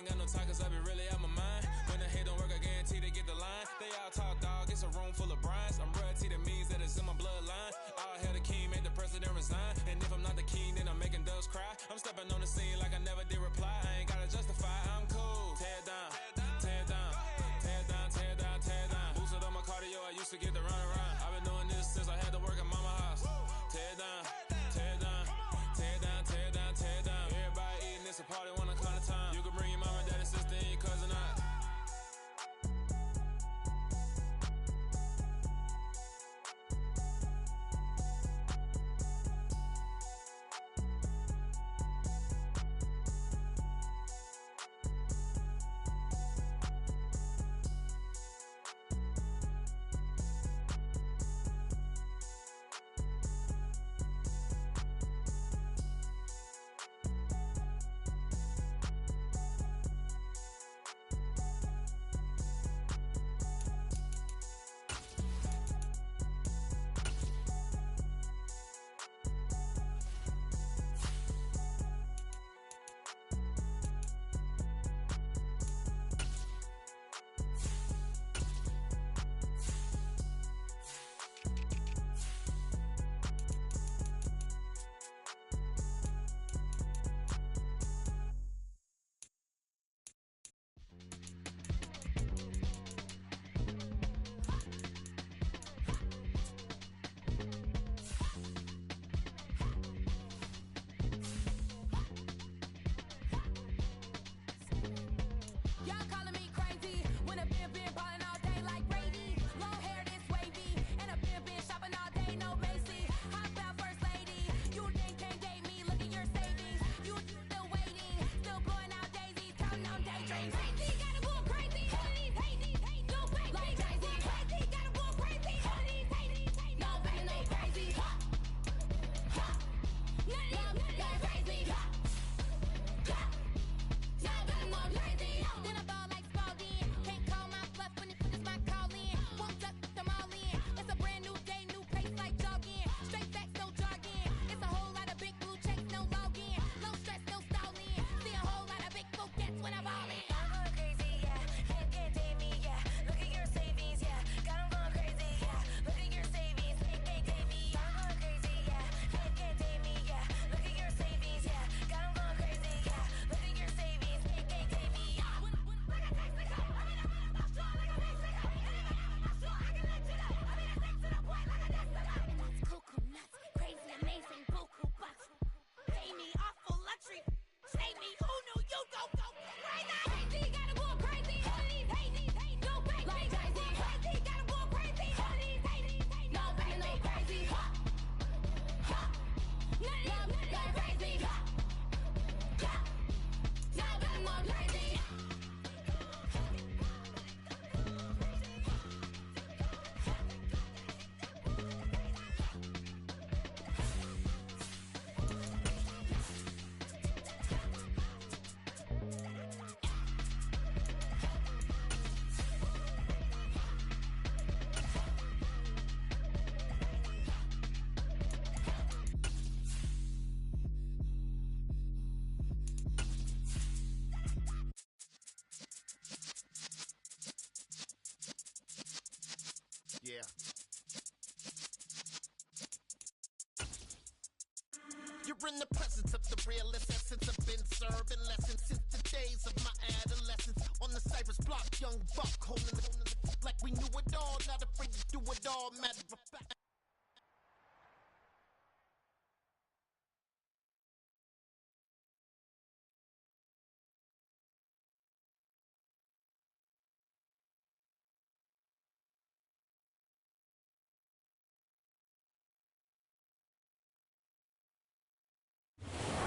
ain't got no time cause I be really out my mind. When the hate don't work, I guarantee they get the line. They all talk dog, it's a room full of brines. I'm royalty, that means that it's in my bloodline. All hail the king, made the president resign. And if I'm not the king, then I'm making doves cry. I'm stepping on the scene like I never did reply. I ain't gotta justify, I'm cool. Tear down, tear down, tear down, tear down, tear down. Boosted on my cardio, I used to get the run around. I've been doing this since I had to work at mama house. Tear down, tear down, tear down, tear down, tear down. Everybody eating, it's a party when I count of time. You can bring your mama, daddy, sister, and your cousin out. Yeah. You're in the presence of the realest essence. I've been serving lessons since the days of my adolescence. On the Cypress block, young buck holding the like we knew it all, not afraid to do it all. Matter of fact.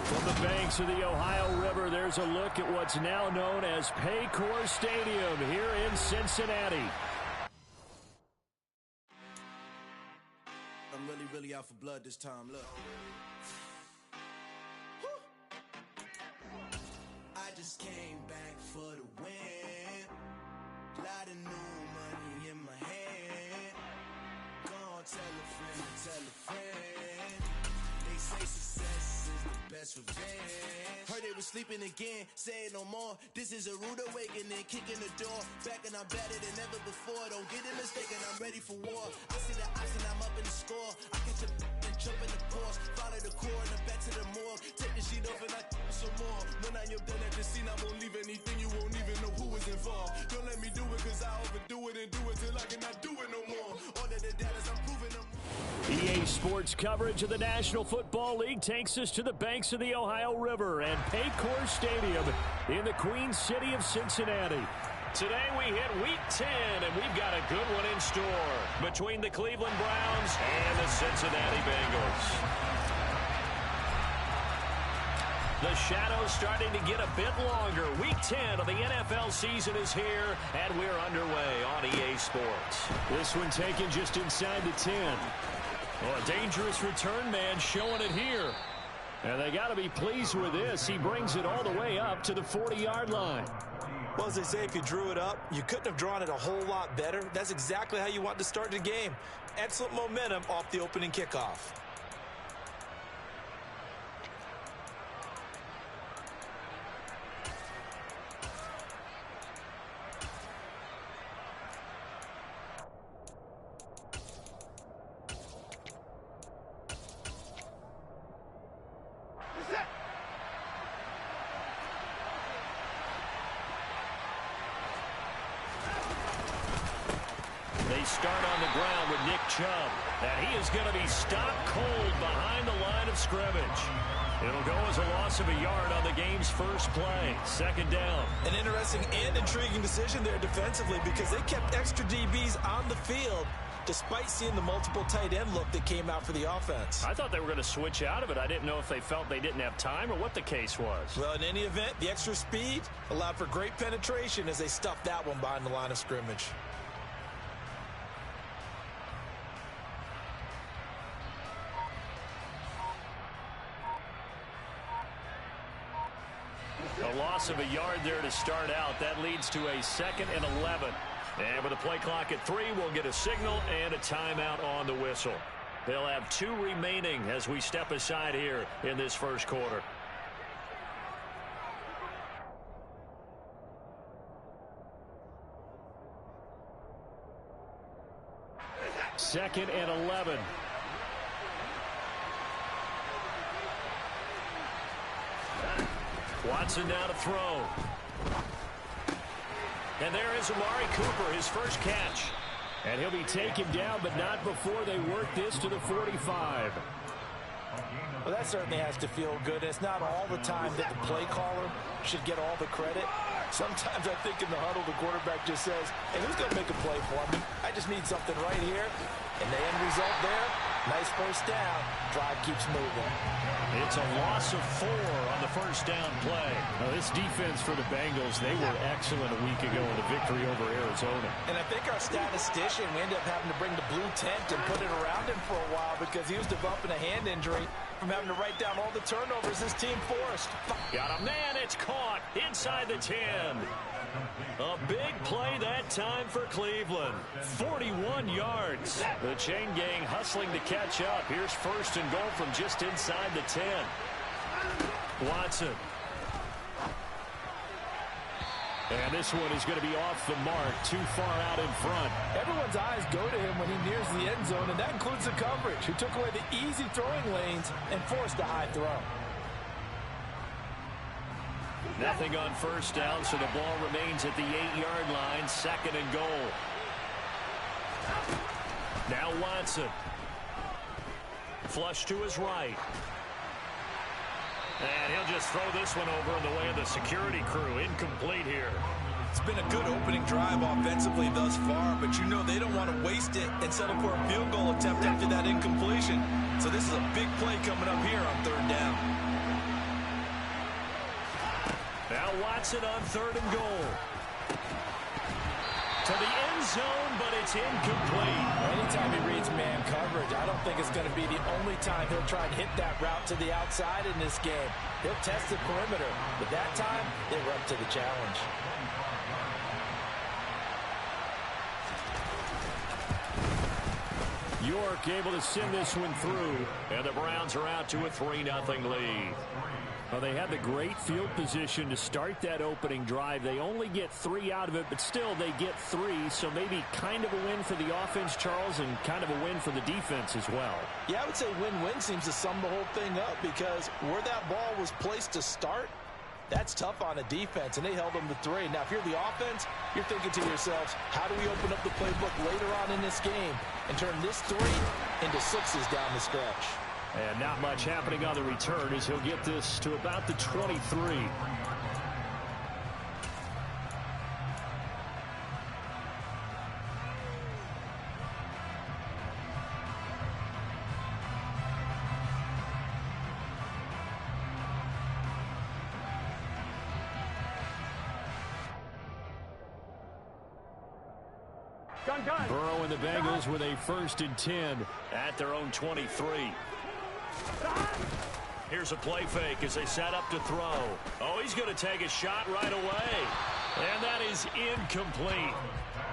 From the banks of the Ohio River, there's a look at what's now known as Paycor Stadium here in Cincinnati. I'm really out for blood this time, look. I just came back for the win. Lot of new money in my hand. Go on, tell a friend, tell a friend. They say success is the best that's revenge. Heard they was sleeping again, say it no more. This is a rude awakening, kicking the door. Back and I'm better than ever before. Don't get it mistaken, I'm ready for war. I see the option, I'm up in the score. I catch a and jump in the course. Follow the core and back to the morgue. Take the sheet off and I some more. When I am done at the scene, I won't leave anything. You won't even know who is involved. Don't let me do it, cause I overdo it and do it till I cannot do it no more. All of the data's I'm proving them. EA Sports coverage of the National Football League takes us to the banks of the Ohio River and Paycor Stadium in the Queen City of Cincinnati. Today we hit Week 10, and we've got a good one in store between the Cleveland Browns and the Cincinnati Bengals. The shadow's starting to get a bit longer. Week 10 of the NFL season is here, and we're underway on EA Sports. This one taken just inside the 10. Oh, a dangerous return man showing it here. And they got to be pleased with this. He brings it all the way up to the 40-yard line. Well, as they say, if you drew it up, you couldn't have drawn it a whole lot better. That's exactly how you want to start the game. Excellent momentum off the opening kickoff. Start on the ground with Nick Chubb, and he is going to be stopped cold behind the line of scrimmage. It'll go as a loss of a yard on the game's first play. Second down. An interesting and intriguing decision there defensively because they kept extra DBs on the field despite seeing the multiple tight end look that came out for the offense. I thought they were going to switch out of it. I didn't know if they felt they didn't have time or what the case was. Well, in any event, the extra speed allowed for great penetration as they stuffed that one behind the line of scrimmage. A loss of a yard there to start out. That leads to a 2nd and 11. And with a play clock at 3, we'll get a signal and a timeout on the whistle. They'll have 2 remaining as we step aside here in this first quarter. Second and 11. Watson now to throw. And there is Amari Cooper, his first catch. And he'll be taken down, but not before they work this to the 45. Well, that certainly has to feel good. It's not all the time that the play caller should get all the credit. Sometimes I think in the huddle, the quarterback just says, hey, who's going to make a play for me? I just need something right here. And the end result there, nice first down. Drive keeps moving. It's a loss of 4 on the first down play. Now, this defense for the Bengals, they were excellent a week ago in the victory over Arizona. And I think our statistician, we ended up having to bring the blue tent and put it around him for a while because he was developing a hand injury from having to write down all the turnovers this team forced. Got a man, it's caught inside the 10. A big play that time for Cleveland. 41 yards. The chain gang hustling to catch up. Here's first and goal from just inside the 10. Watson. And this one is going to be off the mark, too far out in front. Everyone's eyes go to him when he nears the end zone, and that includes the coverage, who took away the easy throwing lanes and forced a high throw. Nothing on first down, so the ball remains at the 8-yard line, second and goal. Now Watson. Flush to his right. And he'll just throw this one over in the way of the security crew. Incomplete here. It's been a good opening drive offensively thus far, but you know they don't want to waste it and settle for a field goal attempt after that incompletion. So this is a big play coming up here on third down. Now Watson on third and goal. To the end zone, but it's incomplete. Anytime he reads man coverage, I don't think it's going to be the only time he'll try and hit that route to the outside in this game. He'll test the perimeter, but that time, they were up to the challenge. York able to send this one through, and the Browns are out to a 3-0 lead. Well, they had the great field position to start that opening drive. They only get 3 out of it, but still they get 3, so maybe kind of a win for the offense, Charles, and kind of a win for the defense as well. Yeah, I would say win-win seems to sum the whole thing up, because where that ball was placed to start, that's tough on a defense, and they held them to 3. Now, if you're the offense, you're thinking to yourselves, how do we open up the playbook later on in this game and turn this 3 into 6s down the stretch? And not much happening on the return as he'll get this to about the 23. Burrow and the Bengals with a 1st and 10 at their own 23. Here's a play fake as they set up to throw. Oh, he's going to take a shot right away. And that is incomplete.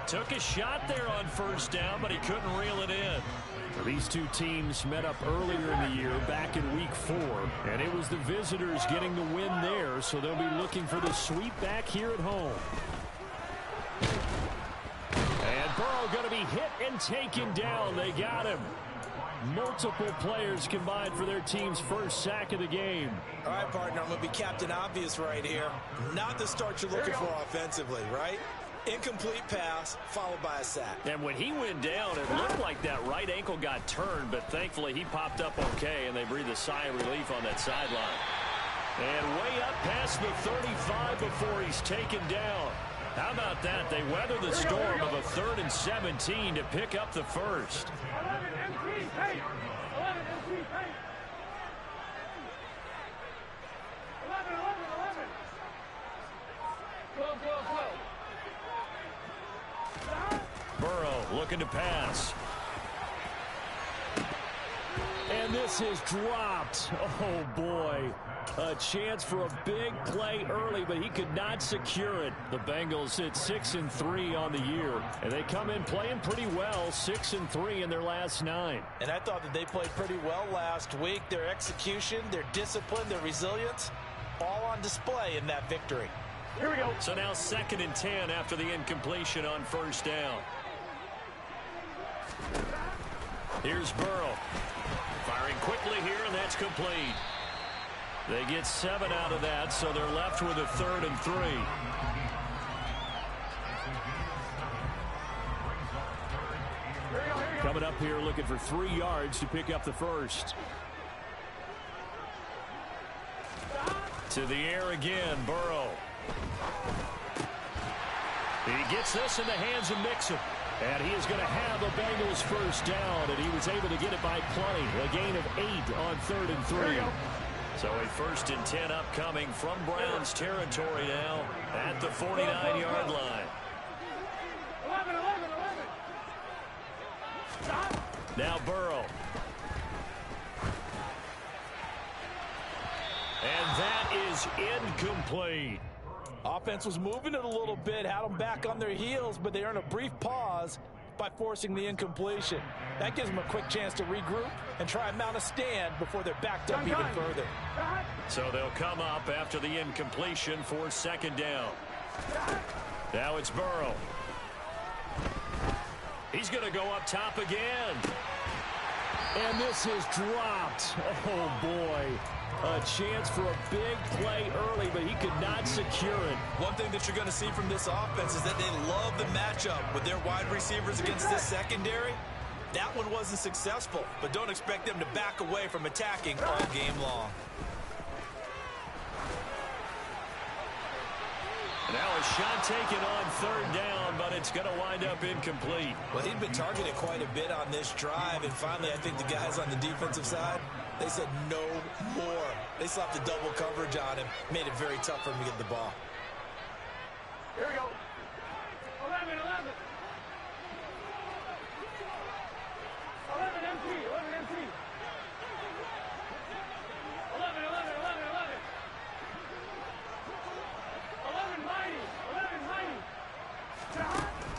Took a shot there on 1st down, but he couldn't reel it in. These two teams met up earlier in the year, back in week 4, and it was the visitors getting the win there, so they'll be looking for the sweep back here at home. And Burrow going to be hit and taken down. They got him. Multiple players combined for their team's 1st sack of the game. All right, partner, I'm going to be Captain Obvious right here. Not the start you're looking for offensively, right? Incomplete pass, followed by a sack. And when he went down, it looked like that right ankle got turned, but thankfully he popped up okay, and they breathed a sigh of relief on that sideline. And way up past the 35 before he's taken down. How about that? They weather the storm of a 3rd and 17 to pick up the 1st. 11 Burrow looking to pass. And this is dropped. Oh, boy. A chance for a big play early, but he could not secure it. The Bengals sit 6-3 on the year, and they come in playing pretty well, 6-3 in their last 9. And I thought that they played pretty well last week. Their execution, their discipline, their resilience, all on display in that victory. Here we go. So now 2nd and 10 after the incompletion on 1st down. Here's Burrow. Firing quickly here, and that's complete. They get 7 out of that, so they're left with a 3rd and 3. Coming up here looking for 3 yards to pick up the 1st. To the air again, Burrow. He gets this in the hands of Mixon. And he is going to have the Bengals 1st down, and he was able to get it by plenty. A gain of 8 on 3rd and 3. So a 1st and 10 upcoming from Browns territory now at the 49-yard line. 11. Now Burrow. And that is incomplete. Offense was moving it a little bit, had them back on their heels, but they earned a brief pause by forcing the incompletion. That gives them a quick chance to regroup and try and mount a stand before they're backed up even further. So they'll come up after the incompletion for 2nd down. Now it's Burrow. He's going to go up top again. And this is dropped. Oh, boy. A chance for a big play early, but he could not secure it. One thing that you're going to see from this offense is that they love the matchup with their wide receivers against this secondary. That one wasn't successful, but don't expect them to back away from attacking all game long. Now a shot taken on 3rd down, but it's going to wind up incomplete. Well, he'd been targeted quite a bit on this drive, and finally I think the guys on the defensive side, they said no more. They slapped the double coverage on him, made it very tough for him to get the ball. Here we go. 11. 11 MT. 11 mighty.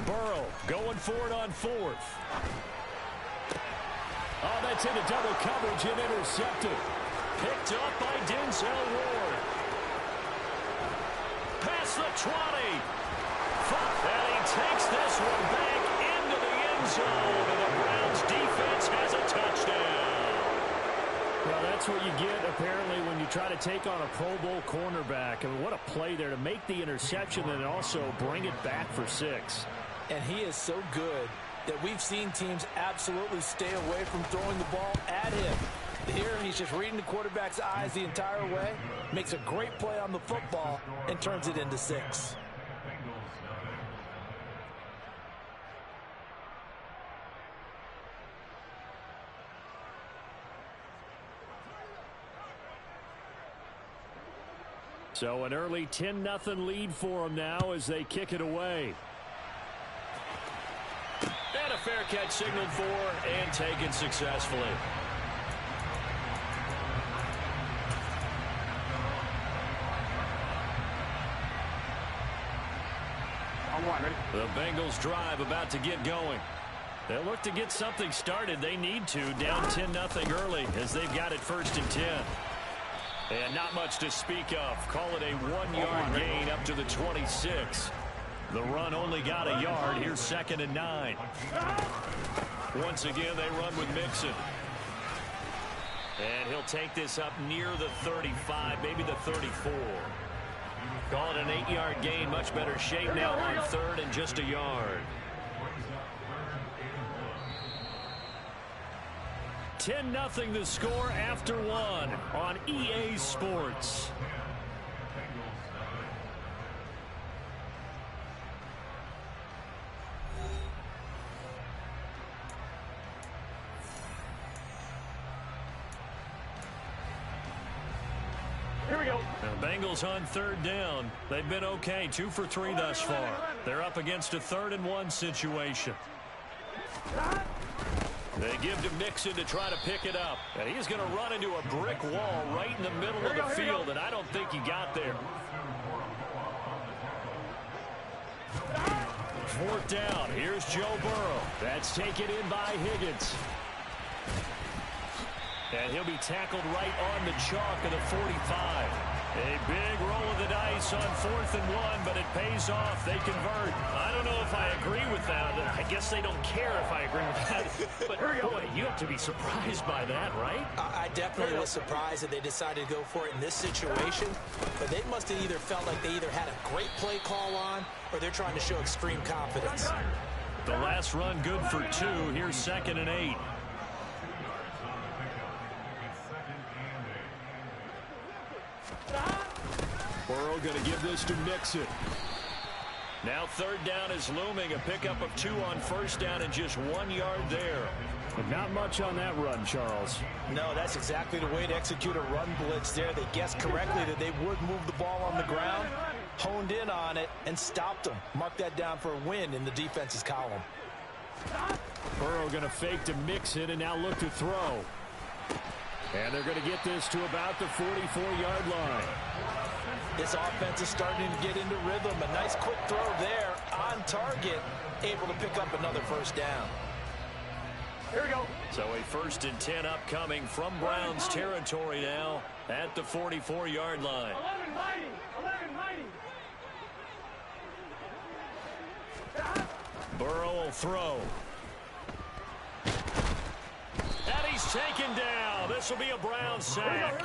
Burrow going for it on 4th. gets into double coverage and intercepted. Picked up by Denzel Ward. Past the 20. And he takes this one back into the end zone. And the Browns defense has a touchdown. Well, that's what you get, apparently, when you try to take on a Pro Bowl cornerback. I mean, what a play there to make the interception and also bring it back for 6. And he is so good that we've seen teams absolutely stay away from throwing the ball at him. Here, he's just reading the quarterback's eyes the entire way, makes a great play on the football, and turns it into 6. So an early 10-0 lead for them now as they kick it away. And a fair catch signaled for and taken successfully. The Bengals drive about to get going. They'll look to get something started. They need to, down 10-0 early as they've got it 1st and 10. And not much to speak of. Call it a 1-yard gain up to the 26. The run only got a yard. Here's 2nd and 9. Once again, they run with Mixon. And he'll take this up near the 35, maybe the 34. Call it an 8-yard gain. Much better shape now on 3rd and just a yard. 10-0 the score after 1 on EA Sports. Here we go. The Bengals on 3rd down. They've been okay, 2 for 3 thus far. They're up against a 3rd and 1 situation. They give to Mixon to try to pick it up. And he's going to run into a brick wall right in the middle of the field, and I don't think he got there. 4th down. Here's Joe Burrow. That's taken in by Higgins. And he'll be tackled right on the chalk of the 45. A big roll of the dice on 4th and 1, but it pays off. They convert. I don't know if I agree with that. I guess they don't care if I agree with that. But, boy, you have to be surprised by that, right? I definitely was surprised that they decided to go for it in this situation. But they must have either felt like they either had a great play call on or they're trying to show extreme confidence. The last run good for 2. Here's 2nd and 8. Burrow going to give this to Mixon. Now 3rd down is looming. A pickup of 2 on 1st down and just 1 yard there. But not much on that run, Charles. No, that's exactly the way to execute a run blitz there. They guessed correctly that they would move the ball on the ground, honed in on it, and stopped them. Mark that down for a win in the defense's column. Burrow going to fake to Mixon and now look to throw. And they're going to get this to about the 44-yard line. This offense is starting to get into rhythm. A nice quick throw there on target, able to pick up another 1st down. Here we go. So a 1st and 10 upcoming from Browns territory now at the 44-yard line. 11 mighty. 11 mighty. Burrow will throw. And he's taken down. This will be a Brown sack.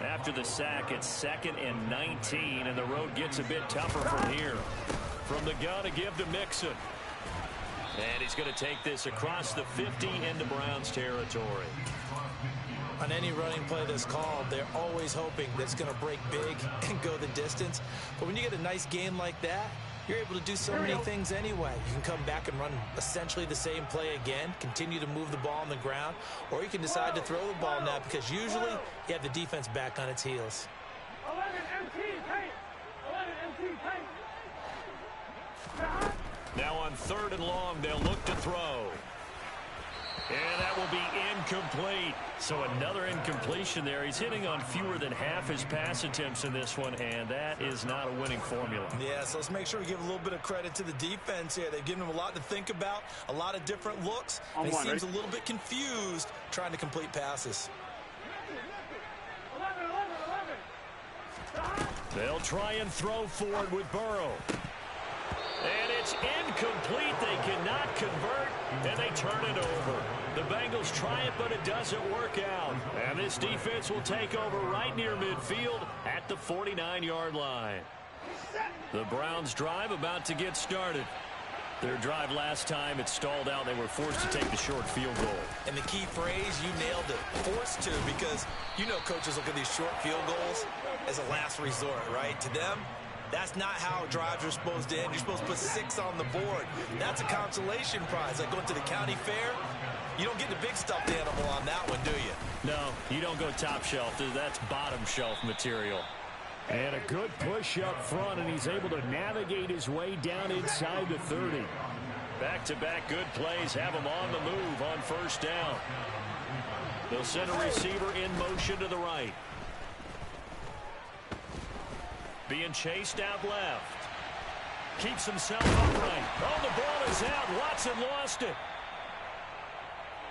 After the sack, it's 2nd and 19, and the road gets a bit tougher from here. From the gun, a give to Mixon. And he's going to take this across the 50 into Browns territory. On any running play that's called, they're always hoping that it's going to break big and go the distance. But when you get a nice game like that, you're able to do so many things anyway. You can come back and run essentially the same play again, continue to move the ball on the ground, or you can decide to throw the ball now because usually you have the defense back on its heels. 11 MT paint. 11 MT paint. Now on 3rd and long, they'll look to throw. And that will be incomplete. So another incompletion there. He's hitting on fewer than half his pass attempts in this one, and that is not a winning formula. Yeah, so let's make sure we give a little bit of credit to the defense here. They've given him a lot to think about, a lot of different looks. And he seems a little bit confused trying to complete passes. 11. They'll try and throw forward with Burrow. And it's incomplete. They cannot convert, and they turn it over. The Bengals try it, but it doesn't work out. And this defense will take over right near midfield at the 49-yard line. The Browns drive about to get started. Their drive last time, it stalled out. They were forced to take the short field goal. And the key phrase, you nailed it, forced to, because you know coaches look at these short field goals as a last resort, right? To them, that's not how drives are supposed to end. You're supposed to put 6 on the board. That's a consolation prize. Like going to the county fair, you don't get the big stuffed animal on that one, do you? No, you don't go top shelf. That's bottom shelf material. And a good push up front, and he's able to navigate his way down inside the 30. Back-to-back good plays have him on the move on first down. They'll send a receiver in motion to the right. Being chased out left. Keeps himself upright. Oh, the ball is out. Watson lost it.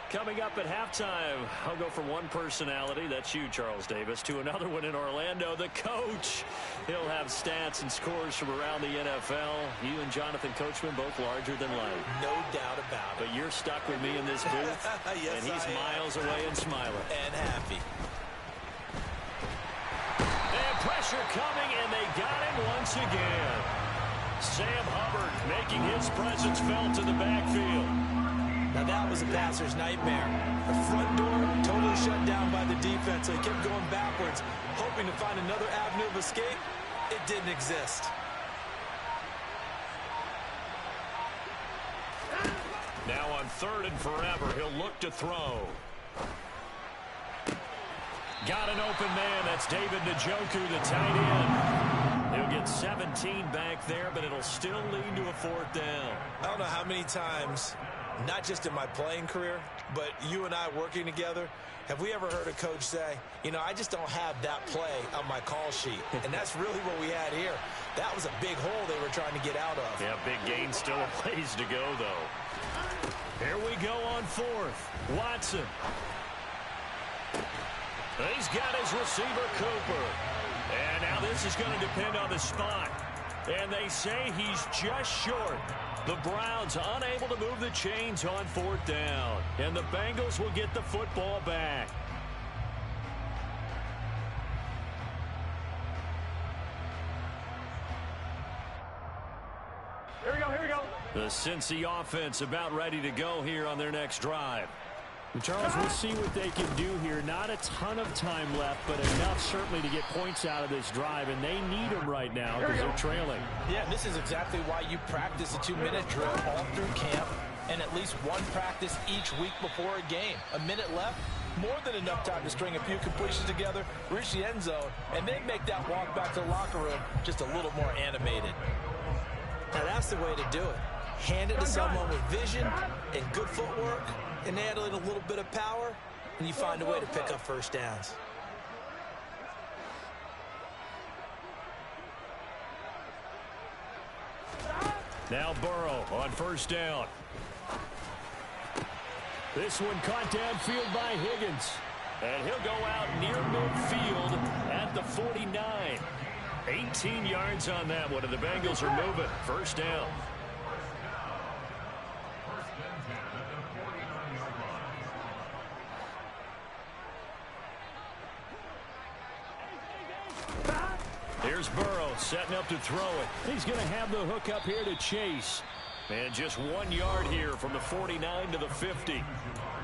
Coming up at halftime, I'll go from one personality, that's you, Charles Davis, to another one in Orlando, the coach. He'll have stats and scores from around the NFL. You and Jonathan Coachman both larger than life. No doubt about it. But you're stuck with me in this booth, yes, and he's miles away and smiling. And happy. And pressure coming, and they got him once again. Sam Hubbard making his presence felt to the backfield. Now that was a passer's nightmare. The front door totally shut down by the defense, so he kept going backwards, hoping to find another avenue of escape. It didn't exist. Now on 3rd and forever, he'll look to throw. Got an open man. That's David Njoku, the tight end. He'll get 17 back there, but it'll still lead to a 4th down. I don't know how many times, not just in my playing career, but you and I working together, have we ever heard a coach say, you know, I just don't have that play on my call sheet. And that's really what we had here. That was a big hole they were trying to get out of. Yeah, big gain, still a ways to go, though. Here we go on 4th. Watson. He's got his receiver, Cooper. And now this is going to depend on the spot. And they say he's just short. The Browns unable to move the chains on 4th down. And the Bengals will get the football back. Here we go. The Cincy offense about ready to go here on their next drive. And Charles, we'll see what they can do here. Not a ton of time left, but enough certainly to get points out of this drive, and they need them right now because they're trailing. Yeah, and this is exactly why you practice a 2-minute drill all through camp and at least one practice each week before a game. A minute left, more than enough time to string a few completions together, reach the end zone, and then make that walk back to the locker room just a little more animated. Now that's the way to do it. Hand it to someone with vision and good footwork, and add in a little bit of power, and you find a way to pick up first downs. Now Burrow on 1st down. This one caught downfield by Higgins. And he'll go out near midfield at the 49. 18 yards on that one, and the Bengals are moving. 1st down. Here's Burrow setting up to throw it. He's going to have the hook up here to Chase. And just 1 yard here from the 49 to the 50.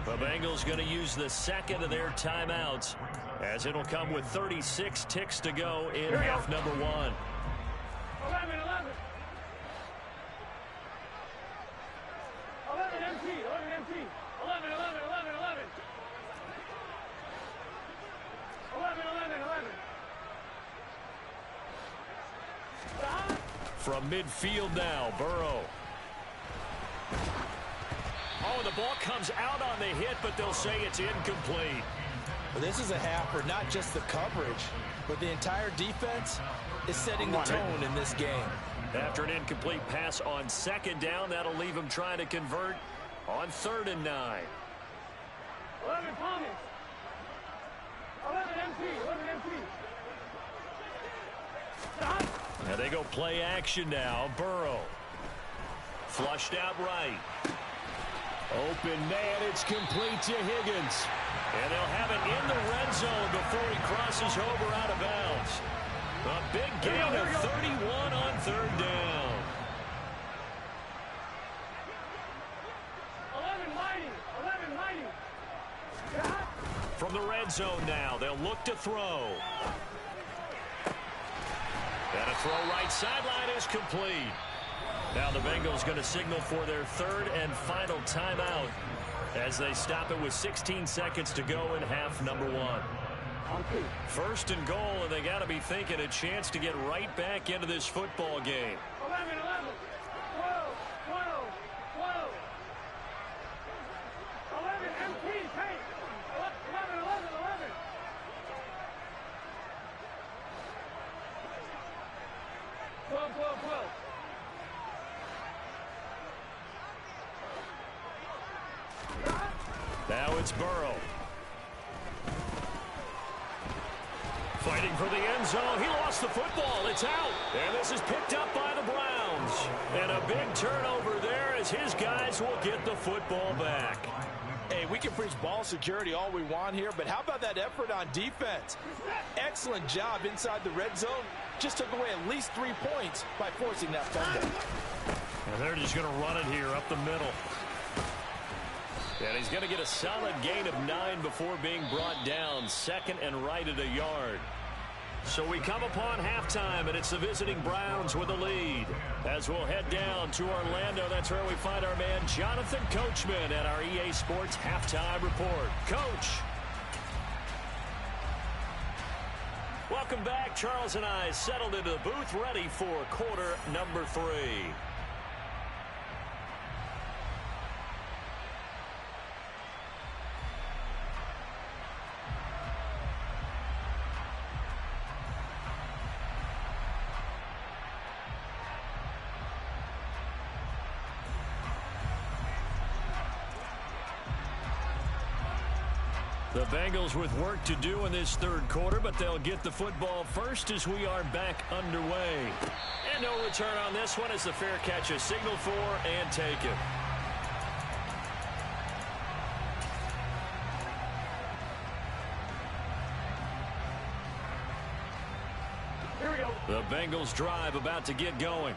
The Bengals going to use the second of their timeouts, as it'll come with 36 ticks to go in half number 1. 11. 11 empty. 11. 11. From midfield now, Burrow. Oh, the ball comes out on the hit, but they'll say it's incomplete. Well, this is a half where not just the coverage, but the entire defense is setting the tone in this game. After an incomplete pass on second down, that'll leave him trying to convert on 3rd and 9. 11 Thomas. 11 MT. 11 MT. Stop. Now they go play action now. Burrow. Flushed out right. Open man, it's complete to Higgins. And they'll have it in the red zone before he crosses over out of bounds. A big gain of 31 on 3rd down. 11 mighty. 11 mighty. From the red zone now, they'll look to throw. And a throw right sideline is complete. Now the Bengals going to signal for their 3rd and final timeout as they stop it with 16 seconds to go in half number 1. 1st and goal, and they got to be thinking a chance to get right back into this football game. 11, 11, 12, 12, 12. 11 MT, take. 11, 11, 11. 12, 12, 12. Now it's Burrow. Fighting for the end zone. He lost the football. It's out. And this is picked up by the Browns. And a big turnover there as his guys will get the football back. Hey, we can preach ball security all we want here, but how about that effort on defense? Excellent job inside the red zone. Just took away at least 3 points by forcing that fumble. And they're just going to run it here up the middle. And he's going to get a solid gain of 9 before being brought down. 2nd and right at a yard. So we come upon halftime, and it's the visiting Browns with a lead. As we'll head down to Orlando, that's where we find our man Jonathan Coachman at our EA Sports Halftime Report. Coach. Welcome back. Charles and I settled into the booth, ready for quarter number 3. The Bengals with work to do in this 3rd quarter, but they'll get the football first as we are back underway. And no return on this one as the fair catch is signaled for and taken. Here we go. The Bengals drive about to get going.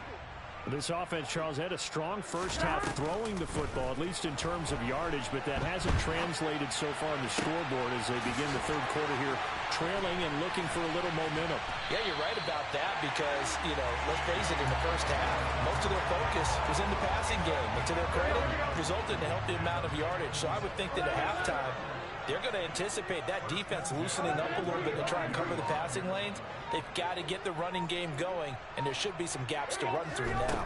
This offense, Charles, had a strong first half throwing the football, at least in terms of yardage, but that hasn't translated so far on the scoreboard as they begin the 3rd quarter here, trailing and looking for a little momentum. Yeah, you're right about that because, let's face it, in the first half, most of their focus was in the passing game. But to their credit, resulted in a healthy amount of yardage. So I would think that at halftime, they're going to anticipate that defense loosening up a little bit to try and cover the passing lanes. They've got to get the running game going, and there should be some gaps to run through now.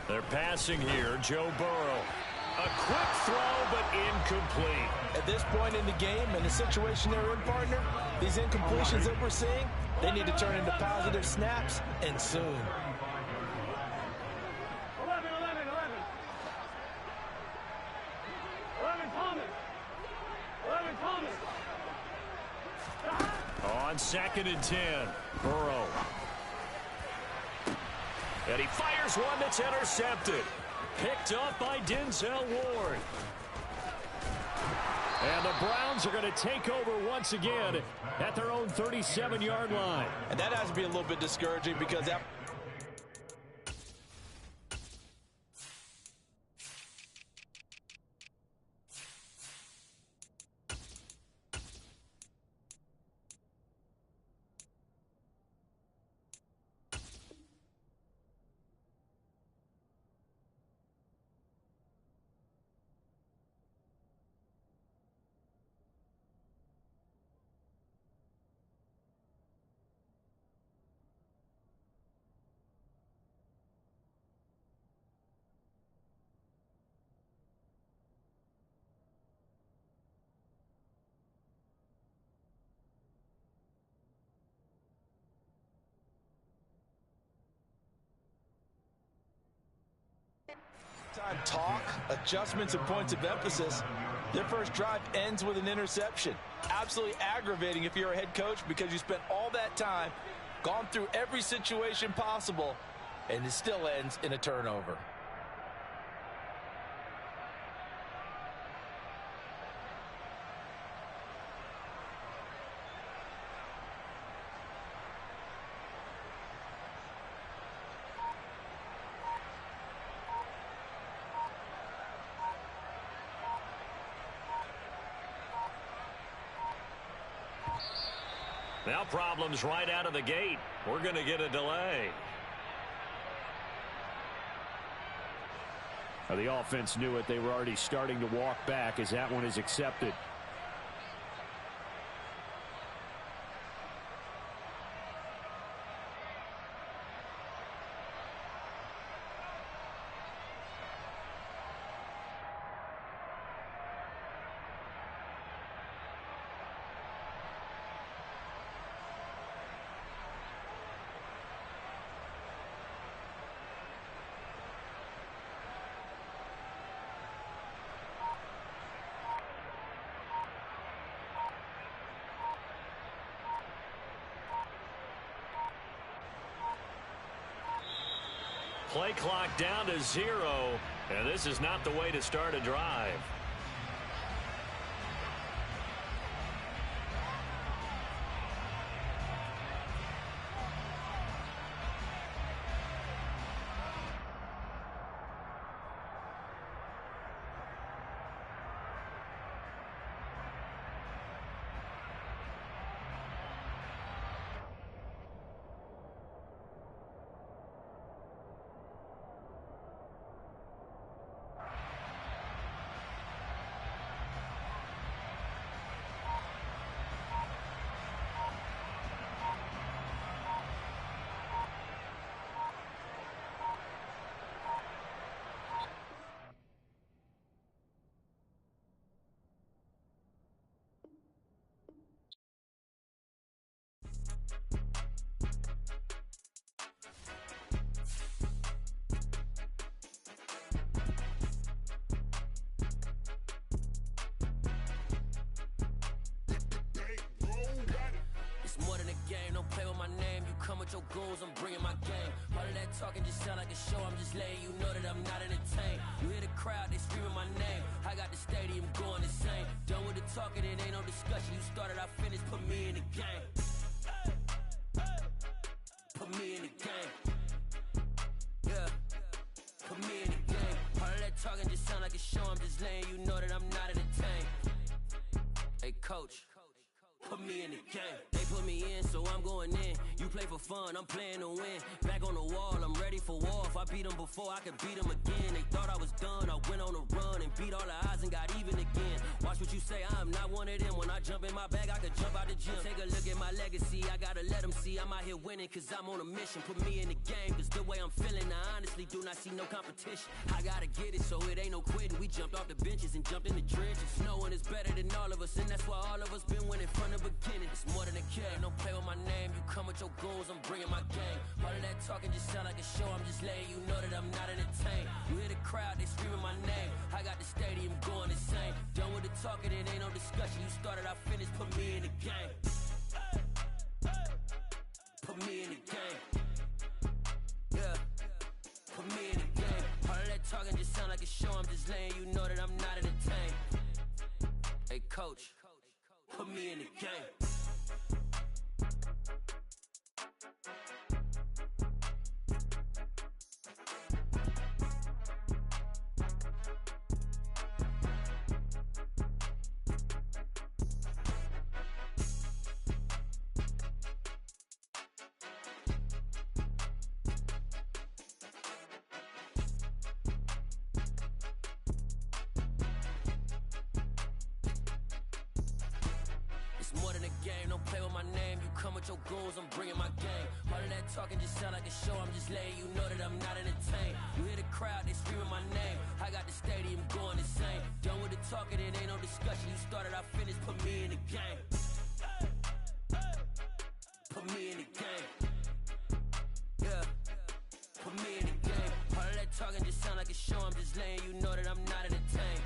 They're passing here. Joe Burrow. A quick throw, but incomplete. At this point in the game and the situation they're in, partner, these incompletions that we're seeing, they need to turn into positive snaps, and soon. 11, 11, 11. 11 Thomas. 11 Thomas. On 2nd and 10, Burrow. And he fires one that's intercepted. Picked up by Denzel Ward. And the Browns are going to take over once again at their own 37-yard line. And that has to be a little bit discouraging because that Time talk, adjustments, and points of emphasis. Their first drive ends with an interception. Absolutely aggravating if you're a head coach because you spent all that time, gone through every situation possible, and it still ends in a turnover. Now problems right out of the gate. We're going to get a delay. Now, the offense knew it. They were already starting to walk back as that one is accepted. Play clock down to 0, and this is not the way to start a drive. Your goals, I'm bringing my game. All of that talking just sound like a show. I'm just letting you know that I'm not entertained. You hear the crowd, they screaming my name. I got the stadium going insane. Done with the talking, it ain't no discussion. You started, I finished, put me in the game. Put me in the game. Yeah, put me in the game. All of that talking just sound like a show. I'm just letting you know that I'm not entertained. Hey, coach, put me in the game. They put me in, so I'm going in. You play for fun, I'm playing to win. Back on the wall, I'm ready for war. If I beat them before, I could beat them again. They thought I was done, I went on a run and beat all the odds and got even again. Watch what you say, I'm not one of them. When I jump in my bag, I could jump out the gym. Take a look at my legacy, I gotta let them see I'm out here winning, cause I'm on a mission. Put me in the game, cause the way I'm feeling, I honestly do not see no competition. I gotta get it, so it ain't no quitting. We jumped off the benches and jumped in the trenches. No one is better than all of us, and that's why all of us been winning from the beginning. It's more than a game, don't play with my name. You come with your goals, I'm bringing my game. All of that talking just sound like a show. I'm just letting you know that I'm not entertained. You hear the crowd, they screaming my name. I got the stadium going insane. Done with the talking, it ain't no discussion. You started, I finished, put me in the game. Put me in the game. Yeah, put me in the game. All of that talking just sound like a show. I'm just letting you know that I'm not entertained. Hey, coach, put me in the game. More than a game, don't play with my name. You come with your goals, I'm bringing my game. All of that talking just sound like a show. I'm just letting you know that I'm not entertained. You hear the crowd, they screaming my name. I got the stadium going insane. Done with the talking, it ain't no discussion. You started, I finished, put me in the game. Put me in the game. Yeah, put me in the game. All of that talking just sound like a show. I'm just just letting you know that I'm not entertained.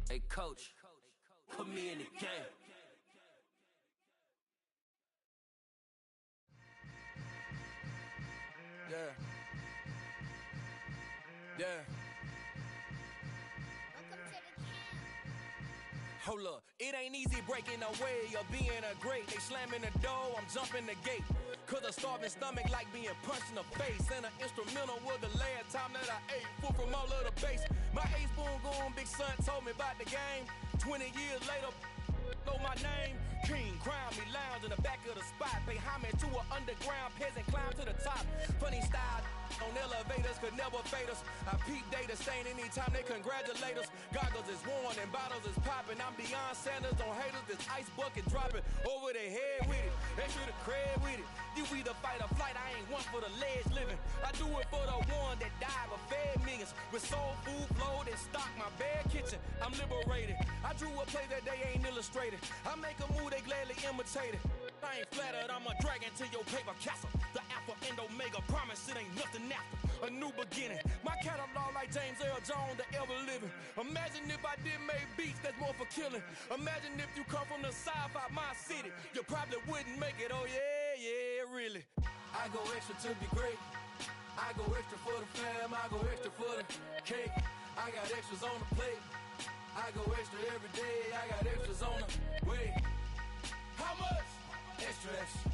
Hey, coach, put me in the game. Yeah. Yeah. Hold up, it ain't easy breaking away or being a great. They slamming the door, I'm jumping the gate. Cause a starving stomach like being punched in the face. And an instrumental was the last time that I ate. Food from all of the base. My ace boom goon, big son told me about the game. 20 years later, know my name. King, crown me, lounge in the back of the spot. Pay homage to an underground peasant, climb to the top. Funny style on elevators could never fade us. I peep data stain anytime they congratulate us. Goggles is worn and bottles is popping. I'm beyond Sanders on haters, this ice bucket dropping over their head with it. They should have cred with it. You either fight or flight, I ain't one for the ledge living. I do it for the one that died but fed millions. With soul food flowed and stocked my bare kitchen. I'm liberated. I drew a play that they ain't illustrated. I make a move, they gladly imitate it. I ain't flattered, I'm a dragon to your paper castle. The Alpha and Omega, promise it ain't nothing after. A new beginning. My catalog like James L. Jones, the ever living. Imagine if I did make beats that's more for killing. Imagine if you come from the south out my city. You probably wouldn't make it, oh yeah, really. I go extra to be great. I go extra for the fam, I go extra for the cake. I got extras on the plate. I go extra every day, I got extras on the way. How much? Extra, extra.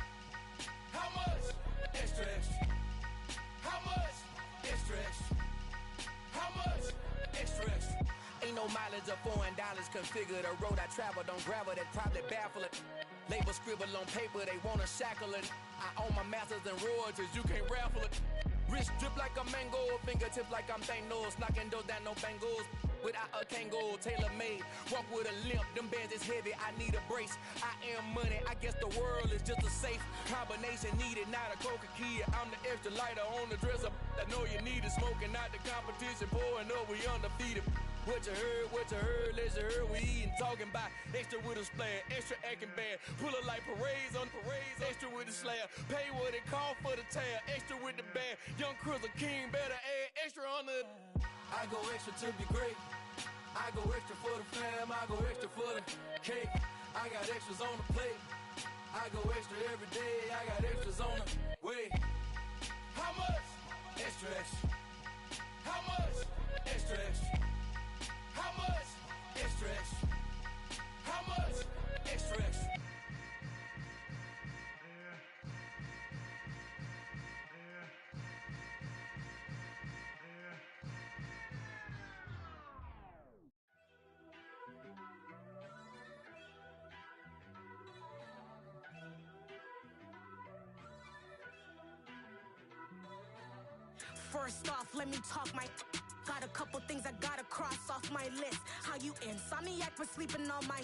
How much? Extra, extra. How much? Extra, extra. How much? Extra, extra. Ain't no mileage or $4 configure the road I travel. Don't gravel that probably baffle it. Label scribble on paper, they wanna shackle it. I own my masters and royalties, you can't raffle it. Wrist drip like a mango, fingertips like I'm Thanos, knocking those down, no bangles. Without a Kango, tailor-made, walk with a limp, them bands is heavy, I need a brace. I am money, I guess the world is just a safe combination needed, not a coca key. I'm the extra lighter on the dresser, I know you need it, smoking out the competition, pouring up, we undefeated. What you heard, let's hear we eatin', talking about extra with a splash, extra acting bad, pull it like parades on parades, extra with the slab, pay what it cost for the tab, extra with the bag, young Chris a king, better add extra on the. I go extra to be great. I go extra for the fam, I go extra for the cake. I got extras on the plate. I go extra every day, I got extras on the way. How much? Extra, extra. How much? Extra, extra. How much? Extra, extra. How much? Extra, extra. First off, let me talk my. Got a couple things I gotta cross off my list. How you insomniac for sleeping on my.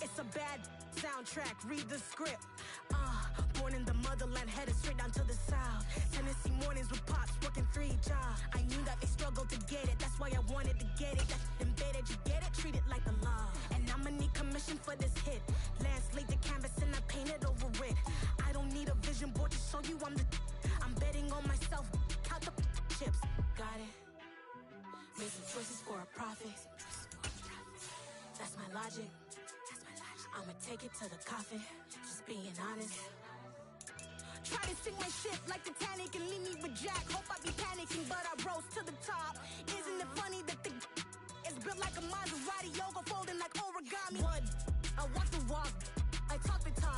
It's a bad soundtrack, read the script. Born in the motherland, headed straight down to the south. Tennessee mornings with pops, working 3 jobs. I knew that they struggled to get it, that's why I wanted to get it. That's embedded, you get it, treat it like the law. And I'ma need commission for this hit. Lance laid the canvas and I painted over it. I don't need a vision board to show you I'm the. I'm betting on myself, count the chips. Got it. Make some choices for a profit. That's my logic. I'ma take it to the coffin. Just being honest. Try to sink my ship like Titanic and leave me with Jack. Hope I be panicking, but I rose to the top. Isn't it funny that the is built like a Maserati, yoga folding like origami? What? I walk the walk, I talk the talk.